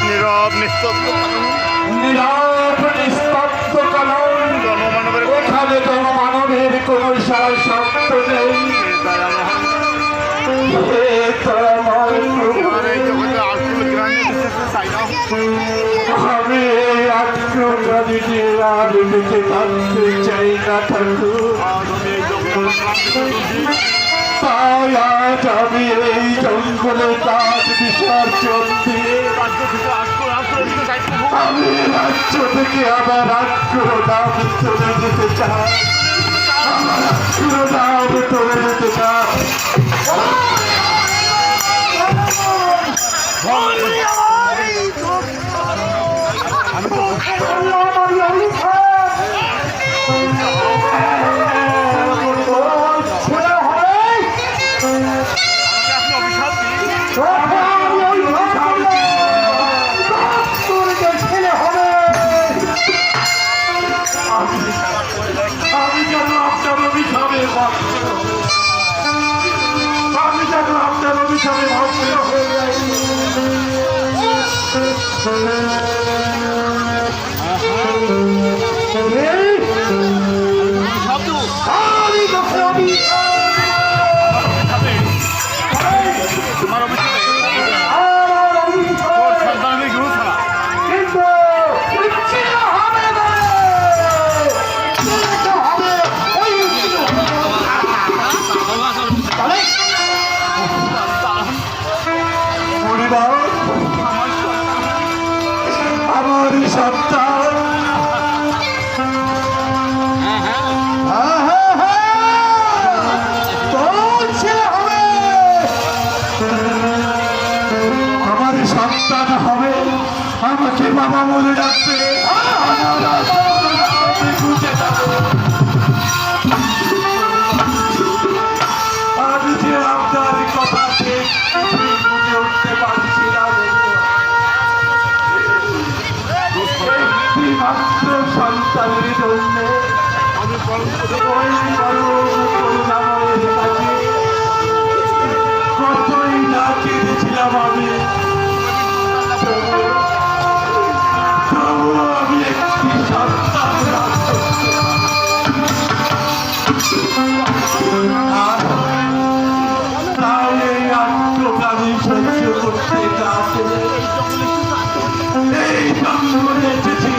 নীরব নিস্তব্ধ জনমানবের ওখানে জনমানবের কোন ইশারার শব্দ নেই। আমি এই আত্মগ্রামীতে আর বেঁচে থাকতে চাই না ঠাকুর। তাই আজ আমি এই জঙ্গলে কাজ বিসর্জন দিয়ে আমি রাজ্য থেকে আবার আত্মদাম চলে যেতে চাই। আমার আত্মদাম চলে যেতে চাই। আমি যেন আপনার অভিশাপে ভক্ত হয়ে যাই। আমার সন্তান আমার সন্তান হবে, আমাকে বাবা বলে ডাকবে। আমি যে আপনার কথা ঠিক বুঝে উঠতে পারছি না। মাত্র সন্তানের জন্য আমি কতই না চেয়েছিলাম। আমি আমি একটি সন্তান তাই এই আত্মপ্রাণী সহ্য করতে যাচ্ছে। এই জঙ্গলে এসেছি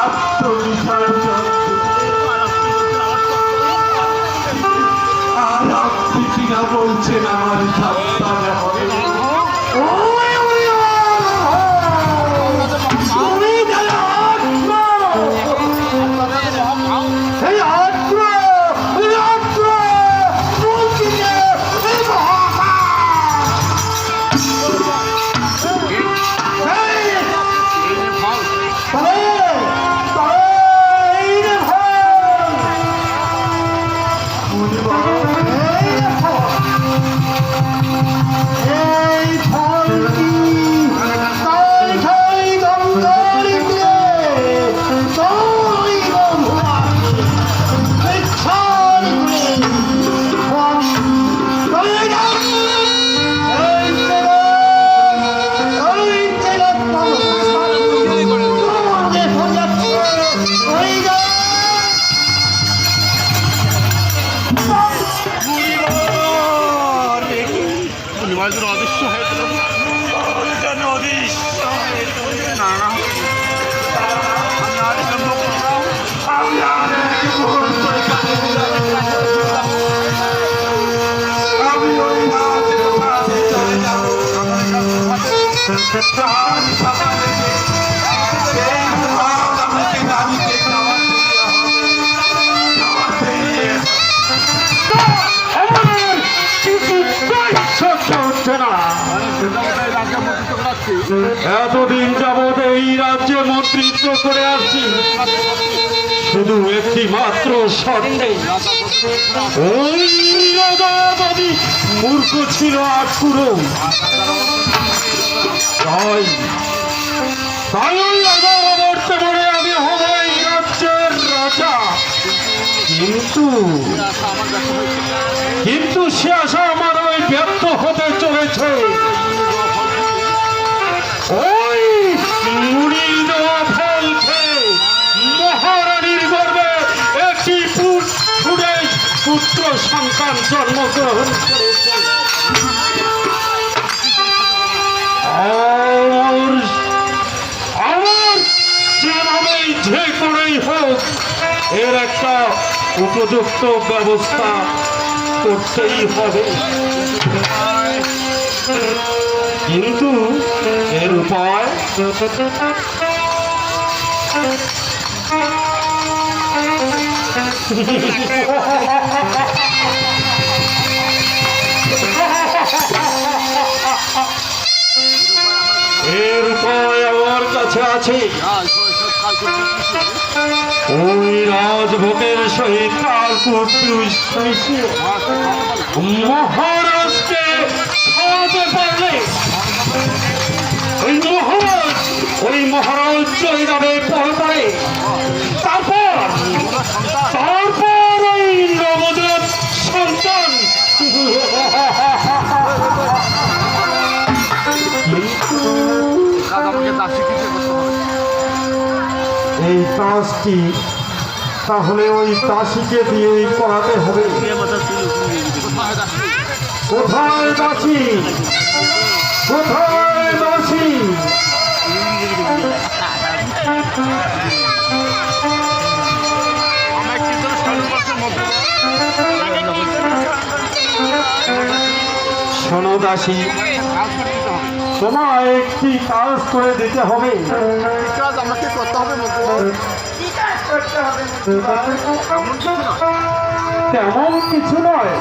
আত্মবিসর্জন আর আপনি কিনা বলছেন আমার সন্তান হবে। অদৃশ্য হয়েছিল না আমি ওই চলে এতদিন যাবৎ এই রাজ্যে মন্ত্রিত্ব করে আসছি শুধু একটি মাত্র শর্তে। ওই রাজাবাদী মূর্খ ছিল আটকুড়ো, তাই ওই রাজা মরতে পারে আমি হবই কিন্তু কিন্তু সে আশা আমার ওই ব্যর্থ হতে চলেছে। ওই মুড়ি দেওয়া ফল খেয়ে মহারানীর গর্ভে একটি পুত্র সন্তান জন্মগ্রহণ করেছে। আমার যেভাবেই যে করেই হোক এর একটা উপযুক্ত ব্যবস্থা করতেই হবে, কিন্তু এর উপায় এর উপায় আমার কাছে আছে। ওই রাজভোগের সহিত মহারাজকে খাওয়াতে পারলে ওই মহারাজ চলে যাবে পরে। তারপর ওই নবজাত সন্তান এই কাজটি তাহলে ওই দাসীকে দিয়েই করাতে হবে। কোথায় দাসী, কোথায় দাসী? শোনো দাসী, তোমায় একটি কাজ করে দিতে হবে। কাজ আমাকে করতে হবে, তেমন কিছু নয়,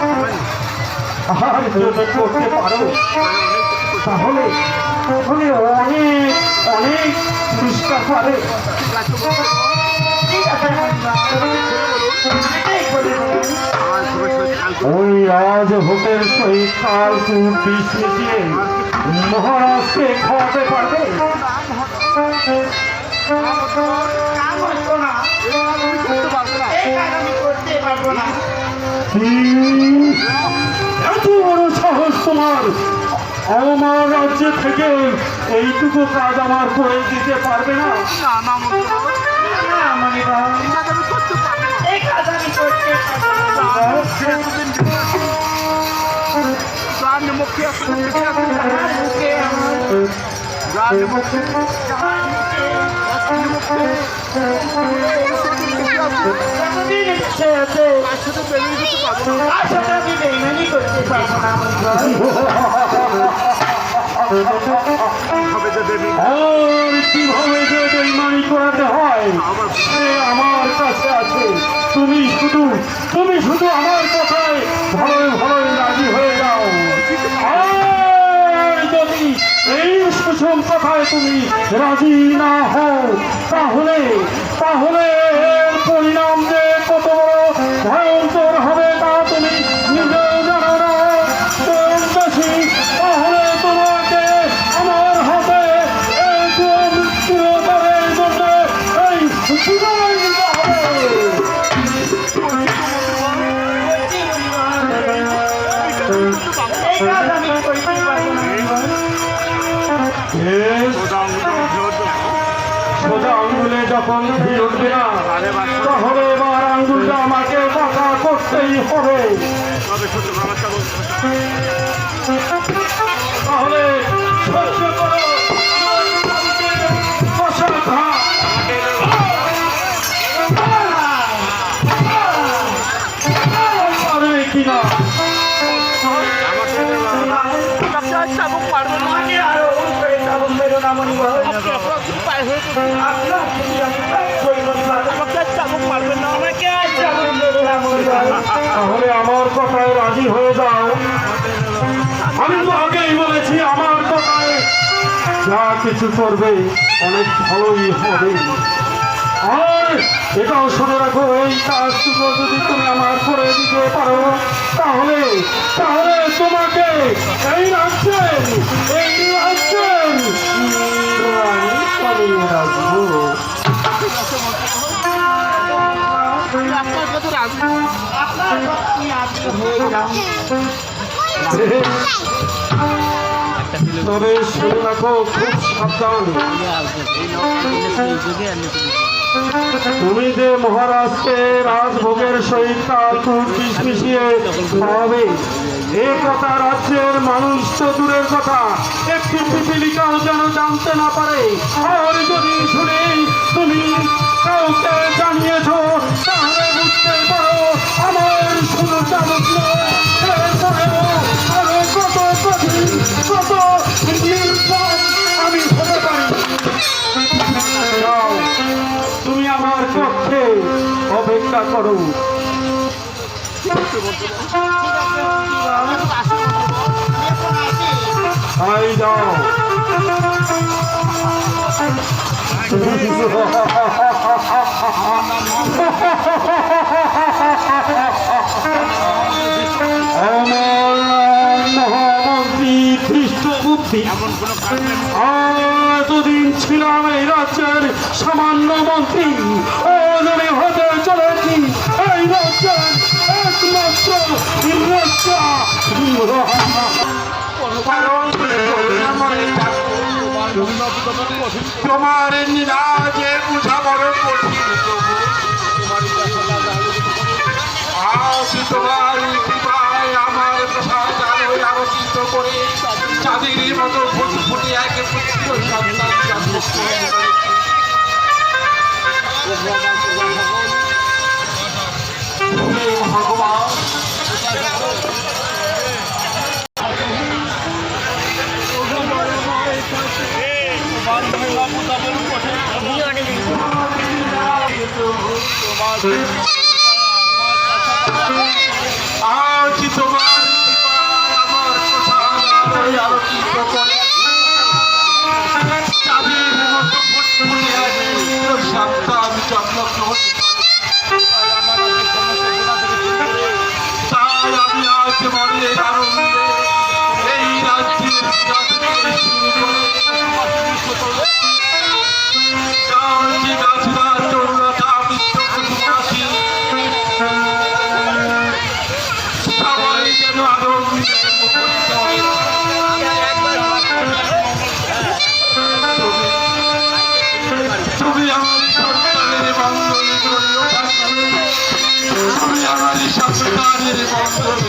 আর যদি করতে পারো তাহলে অনেক অনেক পুরস্কার পাবে। ওই রাজভোগের সহিত কালকুট বিষ মিশিয়ে মহারাজকে খাওয়াতে পারবে। এত বড় সাহস তোমার! আমার রাজ্য থেকে এইটুকু কাজ আমার করে দিতে পারবে না? কিভাবে যে বেইমানি করাতে হয় আমার কাছে আছে। তুমি শুধু আমার কথায় ভালোই ভালোই রাজি হয়ে যাও। আর যদি এই কুসুম কথায় তুমি রাজি না হও তাহলে এর পরিণাম যে কত বড় ভয়ঙ্কর হবে তা তুমি নিজেও জানো না। বেশি তাহলে তোমাকে আমার হাতে চিরতরের জন্য এই বিদায় দিতে হবে। সোজা আঙ্গুলে যখন ভিড় উঠবে না তাহলে এবার আঙ্গুলটা আমাকে বাঁকা করতেই হবে। তাহলে সহ্য করো কিনা তাহলে আমার কথায় রাজি হয়ে যাও। আমি তো আগেই বলেছি আমার কথায় যা কিছু করবে অনেক ভালোই হবে। আর এটাও শুনে রাখো, এই কাজটুকু যদি তুমি আমার করে দিতে পারো তাহলে তোমাকে এই রাজ্যের রাখবো। রাজি হয়ে যাও। তবে শুনে রাখো, খুব সাবধান। তুমি যে মহারাজকে রাজভোগের সহিত কাকুর বিষ মিশিয়ে খাওয়াবে, এ কথা রাজ্যের মানুষ তো দূরের কথা, একটি পিপিলিকাও যেন জানতে না পারে। আর যদি শুনে তুমি কাউকে জানিয়েছ, তাহলে বুঝতে পারো আমার শুধু চালক নয়, এরপরেও আরো কত কঠিন, কত নির্মম আমি হতে পারি। যাও, তুমি আমার পক্ষে অপেক্ষা করো। তাই যাও। আমার মহামন্ত্রী খ্রিস্টবুদ্ধি, এতদিন ছিলাম এই রাজ্যের সামান্য মন্ত্রী, আমি হতে চলেছি এই রাজ্যের একমাত্র রাজা। তোমার নীলাজে বুঝা বড় কঠিন, তোমার কৃপায় আমার প্রসাদ আলোচিত করে চাঁদের মতো ফুটফুটে এক পুত্র সন্তান জন্ম ভগবান। আজ তোমার আমার প্রসাদ আলোকিত করে চাঁদের মতো ফুটফুটে সন্তান জন্মগ্রহণ। তাই আমি আজ মনের আনন্দে এই রাজ্যের শুরু করে গাছরা চৌরাটা মিত্রবাসী সবাই যেন আনন্দে মুখরিত হয়। তুমি আমার সন্তানের মঙ্গল করিও, তুমি আমার সন্তানের মঙ্গল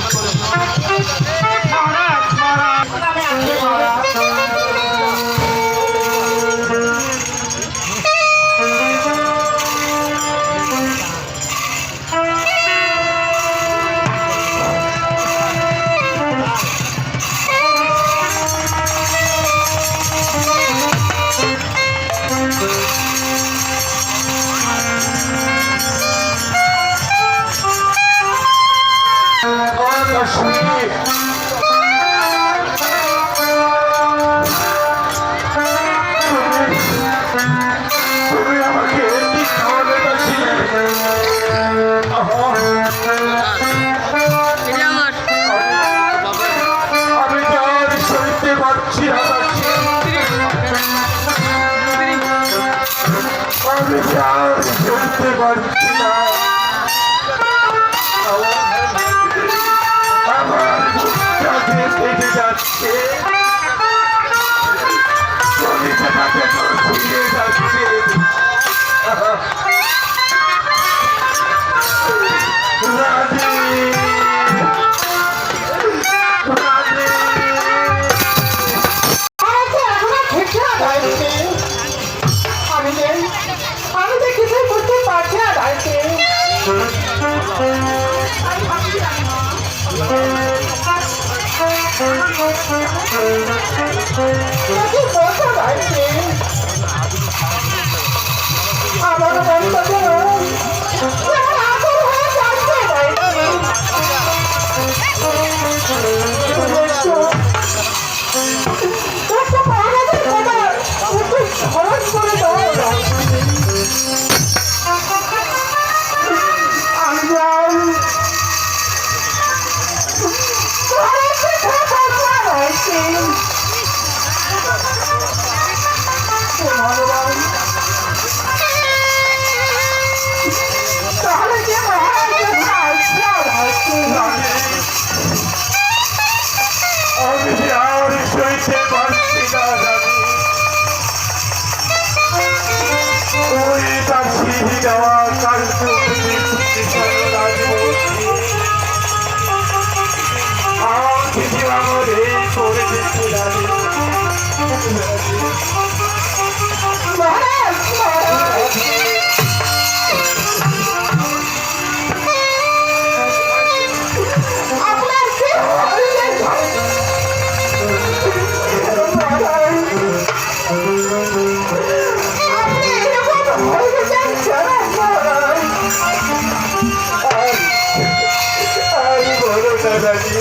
করতে পারছি না। আমার বুকটাকে ফেটে যাচ্ছে, শরীরটাকে ফুলে যাচ্ছে। তাহলে কি জীবন রে করে দিতে লাগে মহারাজ মহারাজ আপনার কি হয়েছে আপনি এরকম হয়ে যান কেন মহারাজ আমি বলো দাদাজি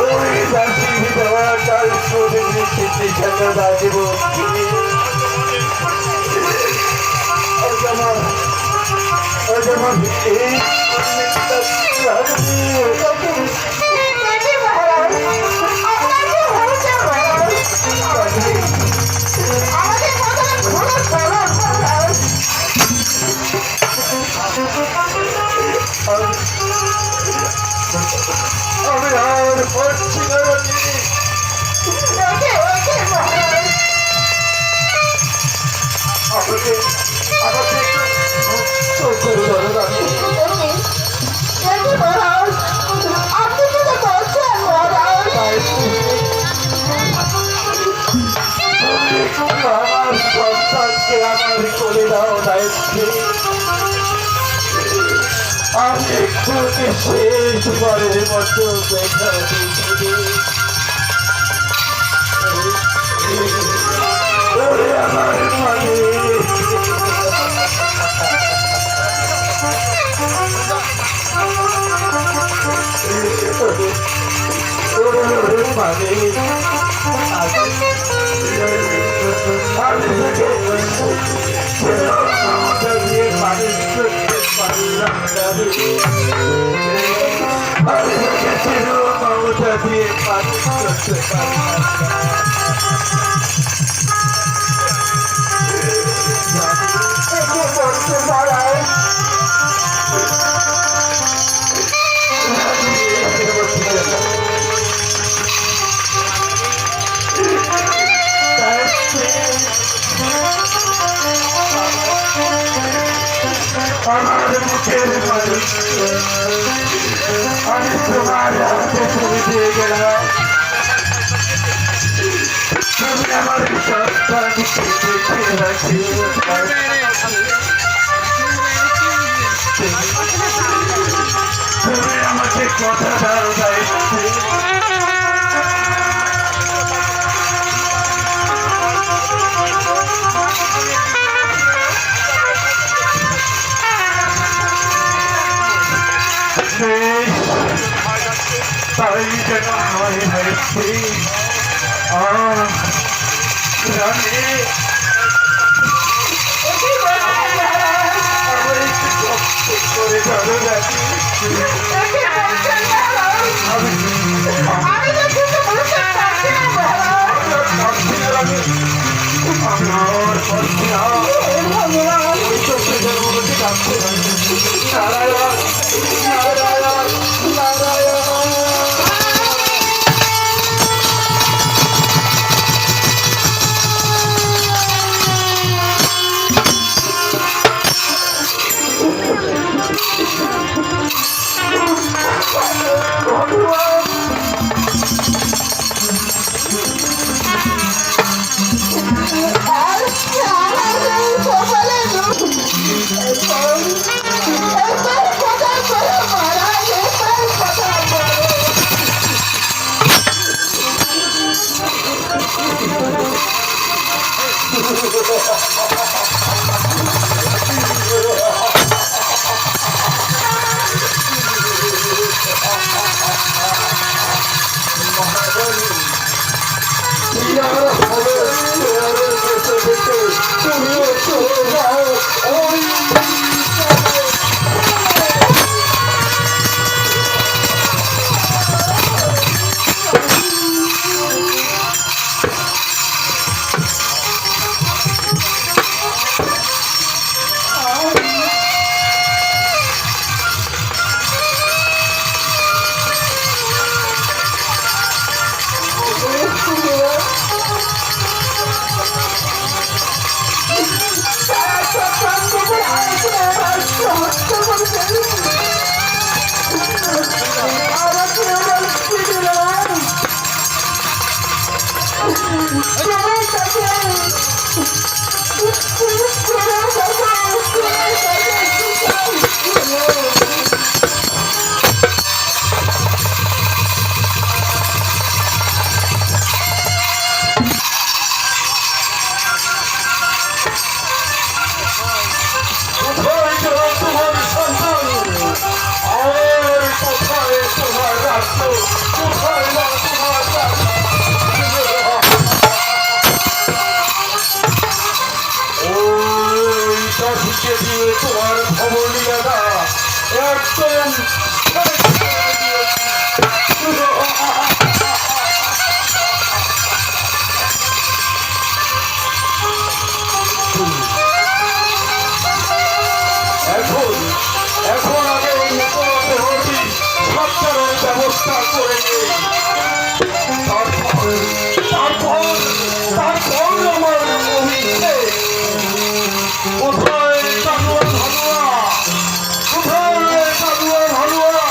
ওই দাসি বিধবা কাল করে খেতে কেন রাজব এই দেখি মহারাজ আপনার কি হয়েছে মহারাজ আমাদের কথা খুলে বলো মহারাজ আমি আর পারছি না দেখে ওকে মহারাজ আমাকে আমাকে একটু করে ধরো দাদি দেখি মহারাজ আপনি কি করছেন মহারাজ আমার সন্তানকে আমার করে দাও দায়িত্বে আমি একটু শেষবারের মতো দেখা দিচ্ছি আমার মানে আমার মুখের বাড়ি আমি তোমার হাতে ছবি দিয়ে গেলাম তুমি আমার সন্তানকে দেখে রাখি তুমি আমাকে কথা দাও দায়িত্বে তাই যেন হয় হয়েছি রানী আমার একটু কষ্ট করে ধরো রানী আমি তো কিছু বুঝতে পারছি না মহারাজ আমার করছি না ভগবান ওই চোখে জন্মবতী ডাকছে নারায়ণ নারায়ণ নারায়ণ পাঠিয়ে দিয়ে তোমার ভবনীয়তা একদম এখন এখন আগে ওই মুখোমুখি সরকারের ব্যবস্থা করে নেই তারপর তারপর তারপর আমার অভিষেক কোথায় কালুয়া ভালুয়া কোথায় কালুয়া ভালুয়া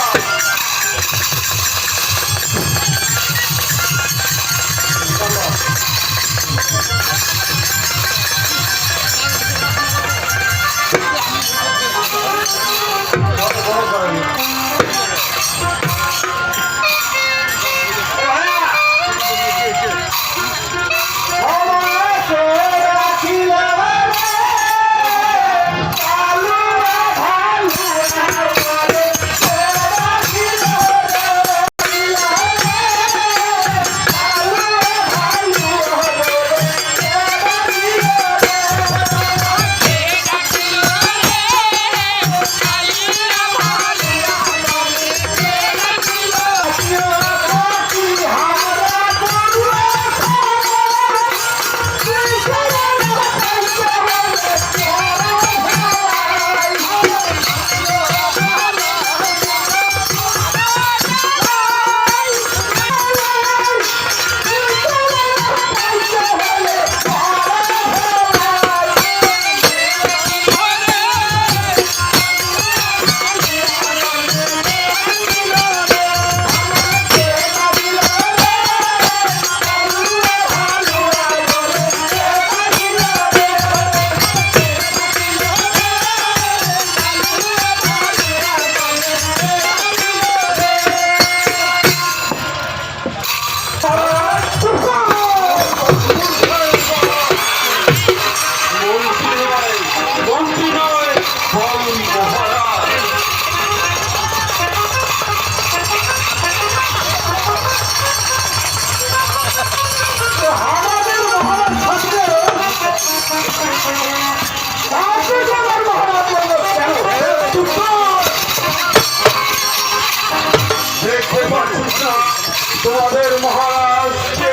তোমাদের মহারাজকে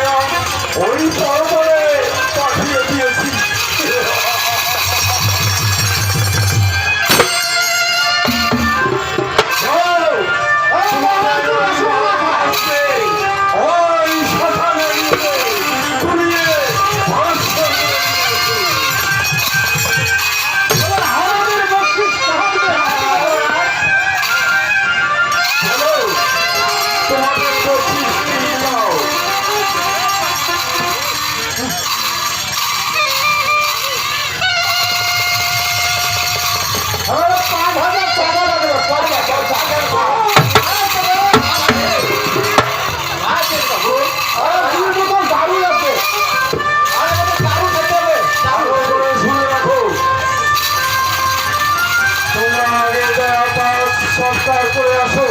ওই পর্বতে পাঠিয়ে দিয়েছি ওই শ্মশানে পুড়িয়ে ধ্বংস করে দিয়েছি। আমাদের বক্তৃতা হ্যালো তোমাদের বক্তৃতা দাও সরকার করে আসো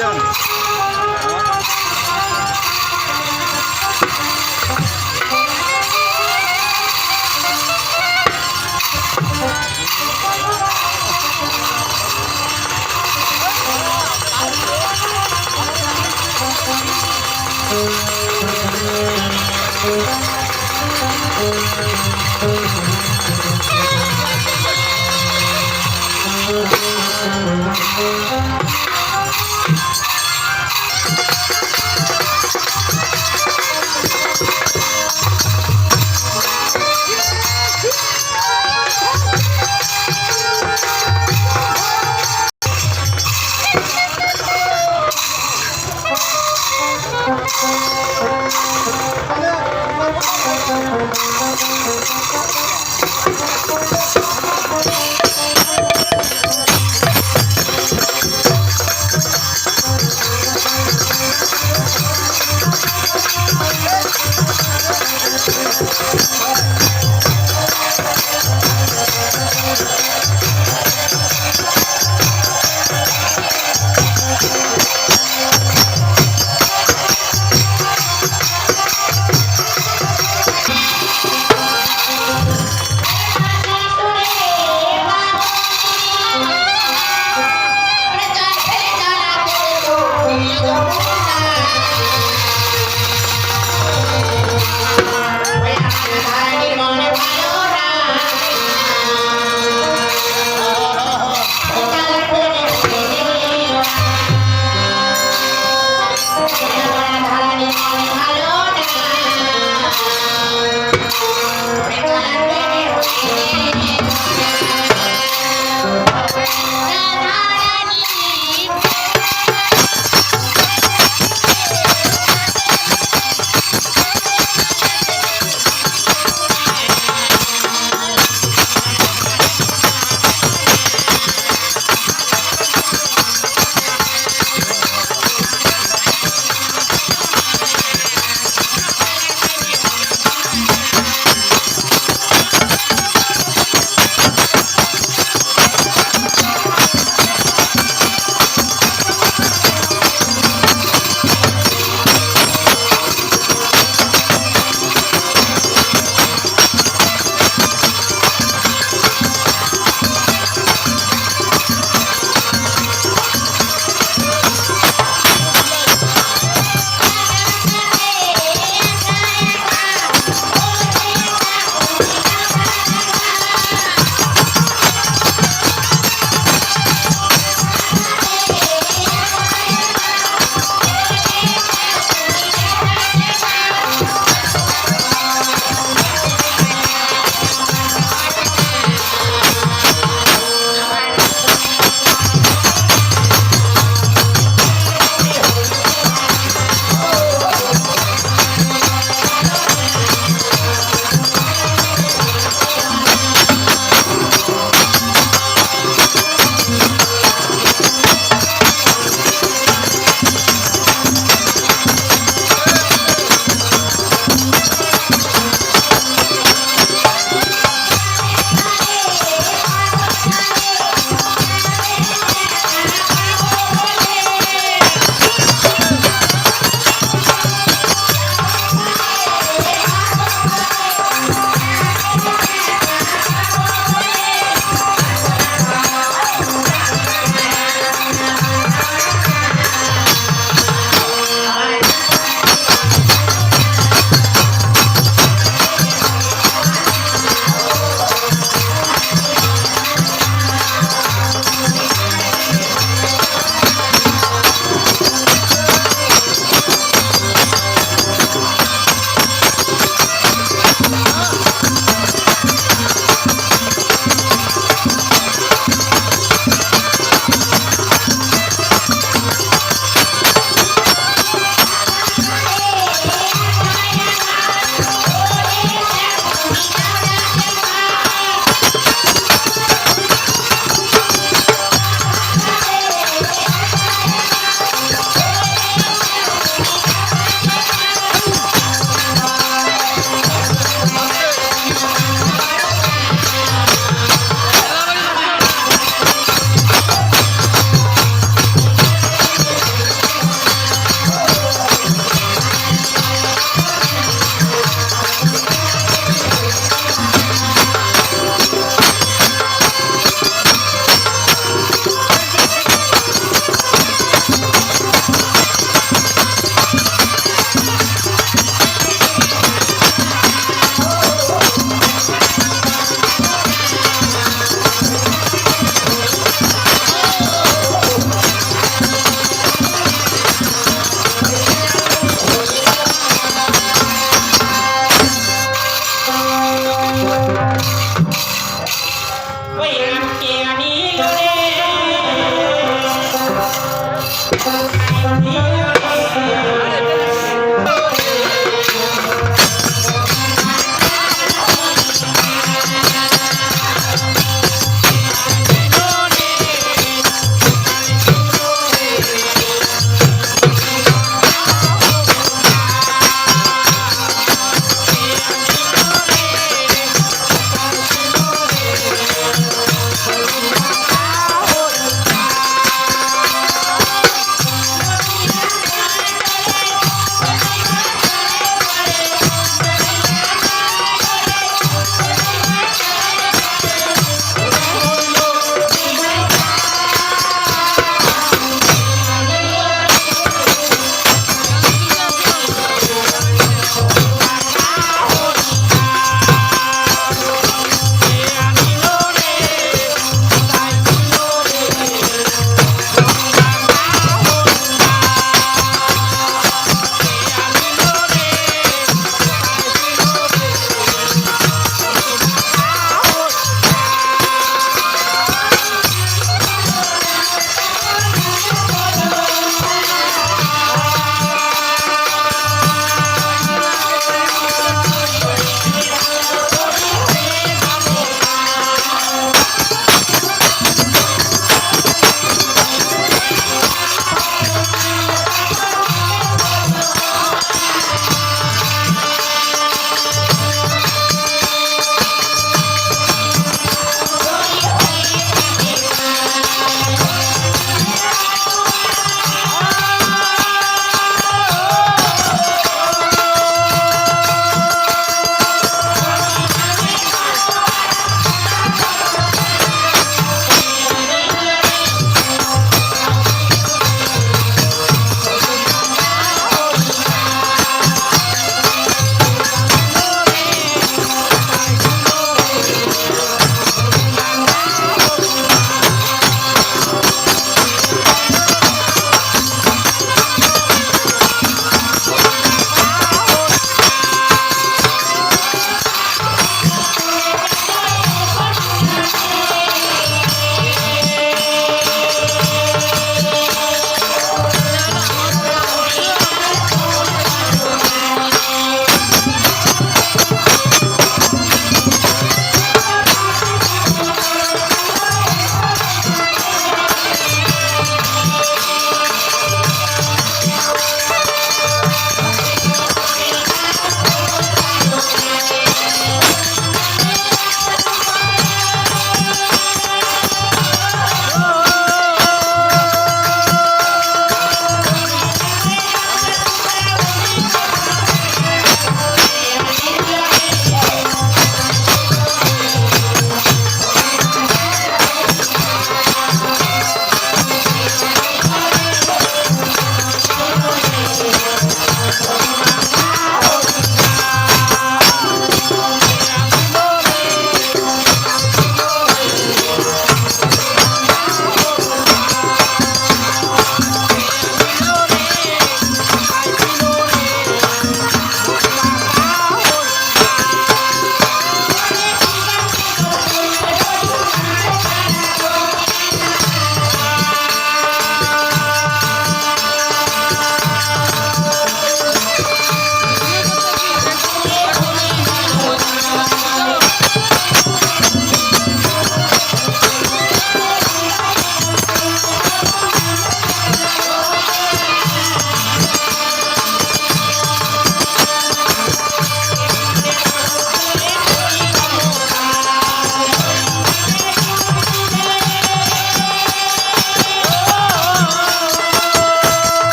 Thank you.